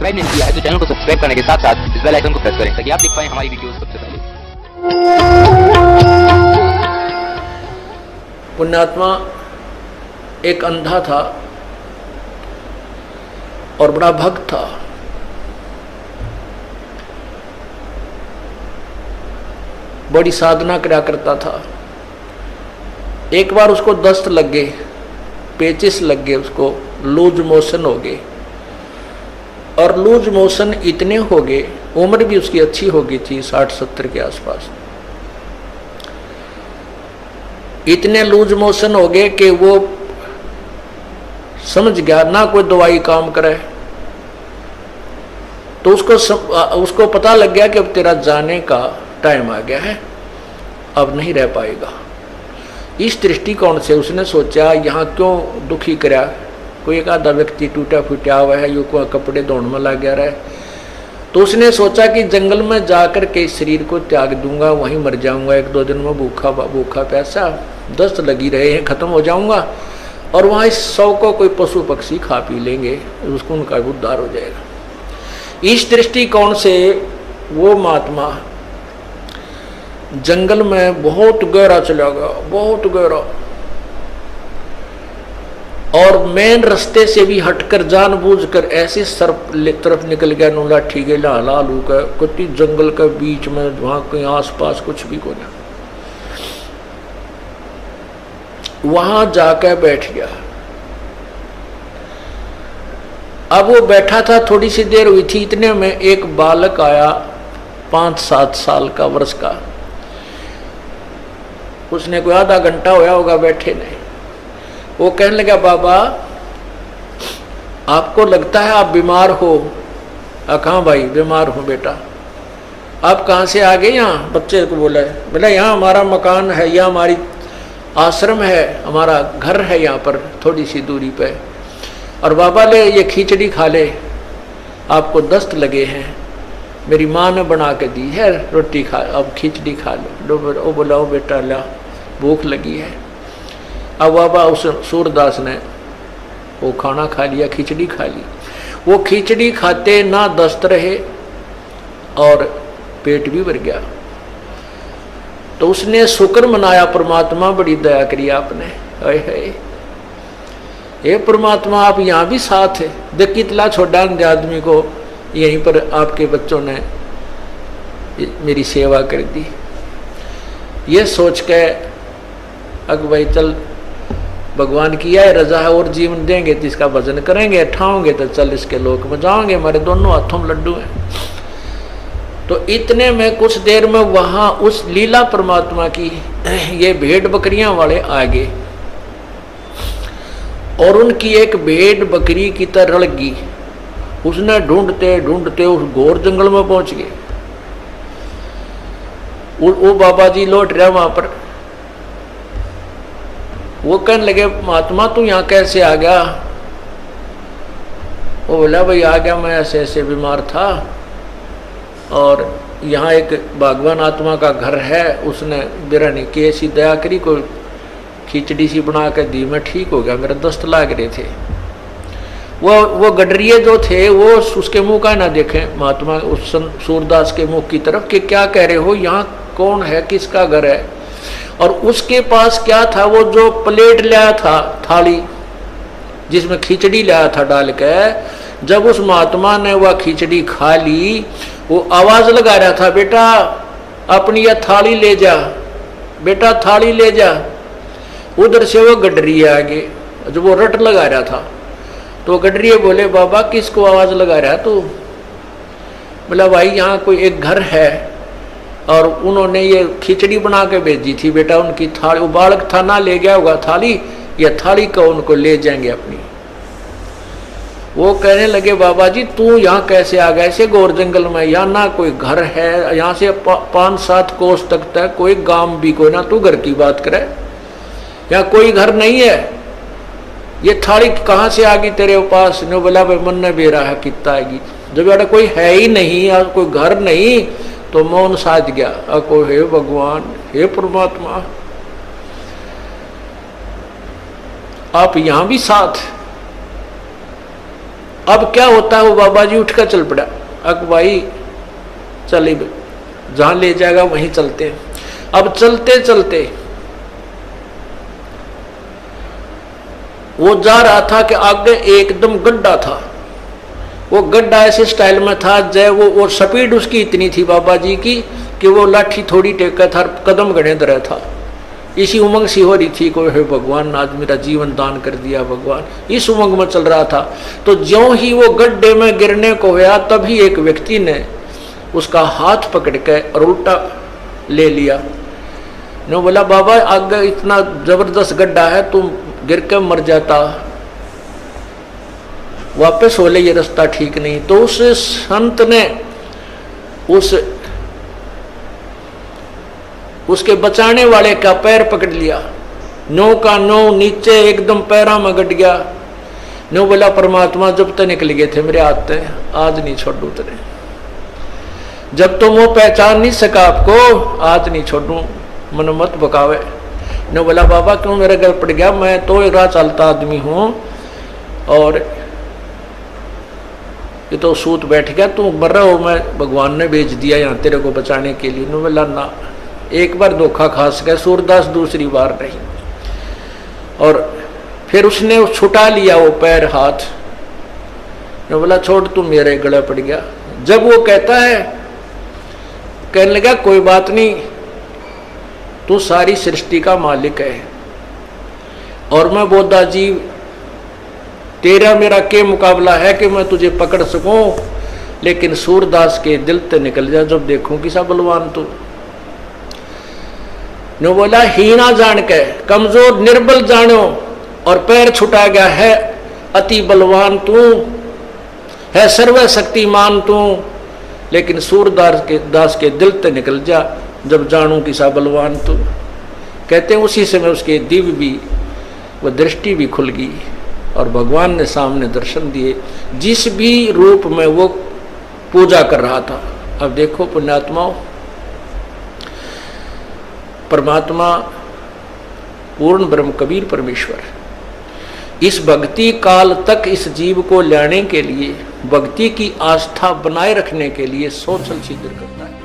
Subscribe नहीं किया है तो चैनल को सब्सक्राइब करने के साथ साथ इस बेल आइकन को प्रेस करें ताकि आप देख पाएं हमारी वीडियोस सबसे पहले। पुण्यात्मा एक अंधा था और बड़ा भक्त था। बड़ी साधना करा करता था। एक बार उसको दस्त लग गए, पेचिस लग गए, उसको लूज मोशन हो गए। और लूज मोशन इतने हो गए, उम्र भी उसकी अच्छी हो गई थी 60-70 के आसपास। इतने लूज मोशन हो गए कि वो समझ गया ना कोई दवाई काम करे। तो उसको पता लग गया कि अब तेरा जाने का टाइम आ गया है, अब नहीं रह पाएगा। इस दृष्टिकोण से उसने सोचा यहाँ क्यों दुखी करा, कोई एक आधा व्यक्ति टूटा फूटा हुआ है, यो कपड़े धोने में लग गया रहा है। तो उसने सोचा कि जंगल में जाकर के इस शरीर को त्याग दूंगा, वहीं मर जाऊंगा, 1-2 दिन में भूखा प्यासा, दस्त लगी रहे हैं, खत्म हो जाऊंगा और वहां इस 100 को कोई पशु पक्षी खा पी लेंगे, उसको उनका उद्धार हो जाएगा। इस दृष्टिकोण से वो महात्मा जंगल में बहुत गहरा चला गया, बहुत गहरा, और मेन रास्ते से भी हटकर जानबूझकर ऐसे सर्प तरफ निकल गया, नो लाठी के लालू का कति जंगल के बीच में, वहां कहीं आसपास कुछ भी को ना, वहां जाकर बैठ गया। अब वो बैठा था, थोड़ी सी देर हुई थी, इतने में एक बालक आया 5-7 साल का, वर्ष का। उसने कोई आधा घंटा होया होगा बैठे नहीं। वो कहने लगा, बाबा आपको लगता है आप बीमार हो? कहाँ भाई बीमार हूँ बेटा। आप कहाँ से आ गए? यहाँ बच्चे को बोला है, बोला यहाँ हमारा मकान है, यहाँ हमारी आश्रम है, हमारा घर है यहाँ पर थोड़ी सी दूरी पे। और बाबा ले ये खिचड़ी खा ले, आपको दस्त लगे हैं, मेरी माँ ने बना के दी है, रोटी खा, अब खिचड़ी खा लो। वो बोला, ओ बेटा ला, भूख लगी है। अब बाबा उस सूरदास ने वो खाना खा लिया, खिचड़ी खा ली। वो खिचड़ी खाते ना दस्त रहे और पेट भी भर गया। तो उसने शुक्र मनाया, परमात्मा बड़ी दया करी आपने, हे परमात्मा आप यहाँ भी साथ है, देख कितना छोटा आदमी को यहीं पर आपके बच्चों ने मेरी सेवा कर दी। ये सोच के अग भाई चल, भगवान की है रजा है, और जीवन देंगे तो इसका भजन करेंगे, ठाओगे तो चल इसके लोक में जाओगे, हमारे दोनों हाथों में लड्डू हैं। तो इतने में कुछ देर में वहां उस लीला परमात्मा की ये भेड़ बकरियां वाले आ गए और उनकी एक भेड़ बकरी की तरह लगी। उसने ढूंढते ढूंढते उस घोर जंगल में पहुंच गए। वो बाबा जी लौट रहा वहां पर। वो कहने लगे, महात्मा तू यहाँ कैसे आ गया? वो बोला, भाई आ गया, मैं ऐसे ऐसे बीमार था और यहाँ एक भगवान आत्मा का घर है, उसने बिरानी की ऐसी दया करी, कोई खिचड़ी सी बना के दी, मैं ठीक हो गया, मेरे दस्त लाग रहे थे। वो गडरिये जो थे वो उसके मुंह का ना देखें, महात्मा उस सूरदास के मुंह की तरफ, कि क्या कह रहे हो, यहाँ कौन है, किसका घर है? और उसके पास क्या था, वो जो प्लेट लाया था, थाली जिसमें खिचड़ी लाया था डाल के, जब उस महात्मा ने वह खिचड़ी खा ली, वो आवाज लगा रहा था, बेटा अपनी यह थाली ले जा, बेटा थाली ले जा। उधर से वो गडरिया आगे, जो वो रट लगा रहा था, तो गडरिये बोले, बाबा किसको आवाज लगा रहा है तू? बोला, भाई यहाँ कोई एक घर है और उन्होंने ये खिचड़ी बना के भेजी थी, बेटा उनकी थाली, वो बालक था ना ले गया होगा थाली, ये थाली को उनको ले जाएंगे अपनी। वो कहने लगे, बाबा जी तू यहाँ कैसे आ गया ऐसे घोर जंगल में? यहाँ ना कोई घर है, यहाँ से 5-7 कोस तक कोई गांव भी कोई ना, तू घर की बात करे, यहाँ कोई घर नहीं है, ये थाली कहाँ से आ गई तेरे पास? ने बोला, भाई मन ने बेरा है कितना आएगी, जब बेटा कोई है ही नहीं, कोई घर नहीं, तो मौन साध गया। अको हे भगवान, हे परमात्मा, आप यहां भी साथ। अब क्या होता है, वो बाबा जी उठ कर चल पड़ा। अब भाई चले, जहां ले जाएगा वहीं चलते हैं। अब चलते चलते वो जा रहा था कि आगे एकदम गड्ढा था। वो गड्ढा ऐसे स्टाइल में था जय वो स्पीड उसकी इतनी थी बाबा जी की कि वो लाठी थोड़ी टेका था, कदम गणे दर था। इसी उमंग सी हो रही थी, कोई है भगवान आज मेरा जीवन दान कर दिया भगवान, इस उमंग में चल रहा था। तो ज्यों ही वो गड्ढे में गिरने को हुआ तभी एक व्यक्ति ने उसका हाथ पकड़ के और उल्टा ले लिया। ने बोला बाबा आगे इतना जबरदस्त गड्ढा है, तुम गिर के मर जाता, वापस हो ले, ये रास्ता ठीक नहीं। तो उस संत ने उसके बचाने वाले का पैर पकड़ लिया, नो का नो नीचे एकदम पैरा में गट गया। नो बोला परमात्मा जब तक निकल गए थे मेरे हाथ से, आज नहीं छोड़ू तेरे, जब तुम वो पहचान नहीं सका आपको, आज नहीं छोड़ू, मन मत बकावे। नो बोला बाबा क्यों मेरे घर पड़ गया, मैं तो एक राह चलता आदमी हूं और ये तो सूत बैठ गया, तू मर रहा हो, मैं भगवान ने भेज दिया यहाँ तेरे को बचाने के लिए। नो बोला ना, एक बार धोखा खास गया सूरदास, दूसरी बार नहीं। और फिर उसने छुटा लिया वो पैर हाथ। ने बोला छोड़ तू मेरे गले पड़ गया। जब वो कहता है, कहने लगा कोई बात नहीं, तू सारी सृष्टि का मालिक है और मैं बोधा जीव, तेरा मेरा के मुकाबला है कि मैं तुझे पकड़ सकूं, लेकिन सूरदास के दिल ते निकल जा जब देखूं किसा बलवान तू। नो बोला हीना जान के कमजोर निर्बल जानो और पैर छुटा गया है, अति बलवान तू है, सर्वशक्तिमान तू, लेकिन सूरदास के दिल ते निकल जा जब जानू किसा बलवान तू। कहते हैं उसी समय उसके दिव्य भी, वह दृष्टि भी खुल गई और भगवान ने सामने दर्शन दिए, जिस भी रूप में वो पूजा कर रहा था। अब देखो पुण्यात्माओं, परमात्मा पूर्ण ब्रह्म कबीर परमेश्वर इस भक्ति काल तक इस जीव को लाने के लिए, भक्ति की आस्था बनाए रखने के लिए सोचल सिद्ध करता है।